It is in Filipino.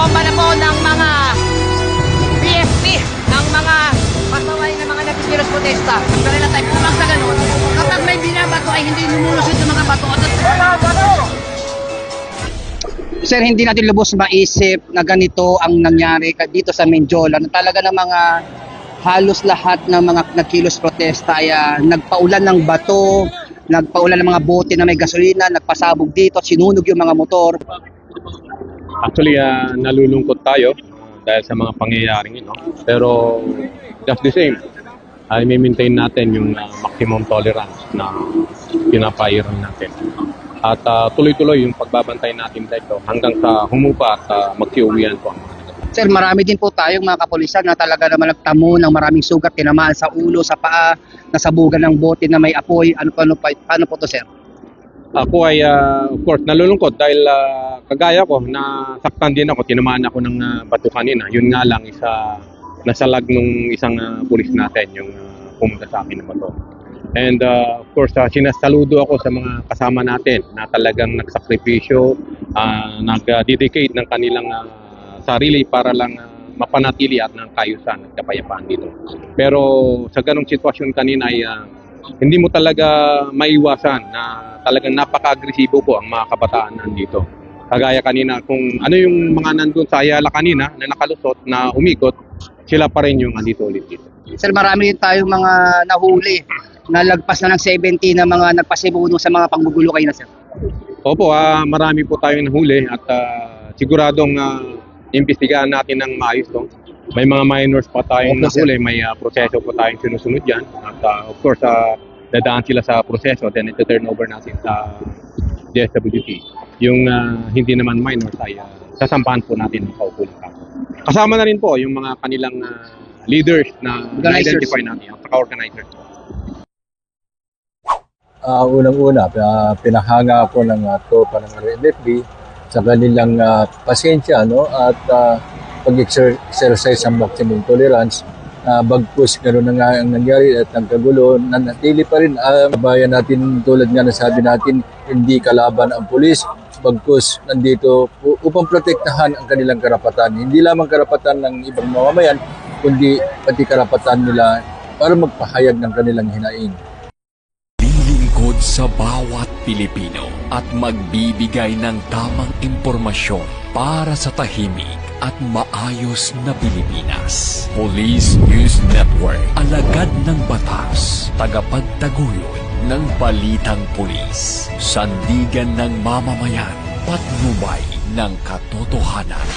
bomba na po ng mga BFP, ng mga pasaway na mga nagsikilos protesta. Ang kanila tayo pulang sa ganun. Kapag may binabato ay hindi lumulusot ng mga bato. Sir, hindi natin lubos maisip na ganito ang nangyari dito sa Menjola, na talaga ng mga halos lahat ng mga nagkilos protesta ay nagpaulan ng bato, nagpaulan ng mga bote na may gasolina, nagpasabog dito at sinunog yung mga motor. Actually, nalulungkot tayo dahil sa mga pangyayaring ito. Pero just the same, ay maintain natin yung maximum tolerance na pinapahiran natin. At tuloy-tuloy yung pagbabantay natin dito hanggang sa humupa at magsiuwian po. Sir, marami din po tayong mga kapulisan na talaga naman nagtamo ng maraming sugat, tinamaan sa ulo, sa paa, nasabugan ng bote na may apoy. Ano po to, sir? Ako ay, of course, nalulungkot dahil kagaya ko, nasaktan din ako, tinamaan ako ng bato kanina. Yun nga lang, nasalag nung isang pulis natin, yung pumunta sa akin ng bato. And of course, sinasaludo ako sa mga kasama natin na talagang nagsakripisyo, nag-dedicate ng kanilang sarili para lang mapanatili at ng kayusan at kapayapaan dito. Pero sa ganong sitwasyon kanina ay hindi mo talaga maiwasan na talagang napaka-agresibo po ang mga kabataan nandito. Kagaya kanina, kung ano yung mga nandun sa Ayala kanina na nakalusot, na umikot, sila pa rin yung andito ulit dito. Sir, marami din tayong mga nahuli na lagpas na ng 70 na mga nagpasimuno sa mga panggugulo kayo na, sir. Opo, marami po tayong nahuli at siguradong imbestigahan natin ng maayos to. May mga minors pa tayong nahuli, may proseso po tayong sinusunod yan. At of course, dadaan sila sa proseso, then ito-turn over natin sa DSWD. Yung hindi naman minors ay sasampahan po natin ng kaukulang kaso. Kasama na rin po yung mga kanilang leaders na identify natin at organizers. Unang-una, pinahanga ako ng tropa ng RMFB sa kanilang pasensya, no? At pag-exercise ang maximum tolerance. Bagkus gano'n na nga ang nangyari at ang kagulo, nanatili pa rin ang bayan natin, tulad nga na sabi natin, hindi kalaban ang pulis. Bagkus nandito upang protektahan ang kanilang karapatan. Hindi lamang karapatan ng ibang mamamayan, kundi pati karapatan nila para magpahayag ng kanilang hinaing. Lilingkod sa bawat Pilipino at magbibigay ng tamang impormasyon para sa tahimik at maayos na Pilipinas. Police News Network, alagad ng batas, tagapagtaguyod ng balitang pulis, sandigan ng mamamayan, patnubay ng katotohanan.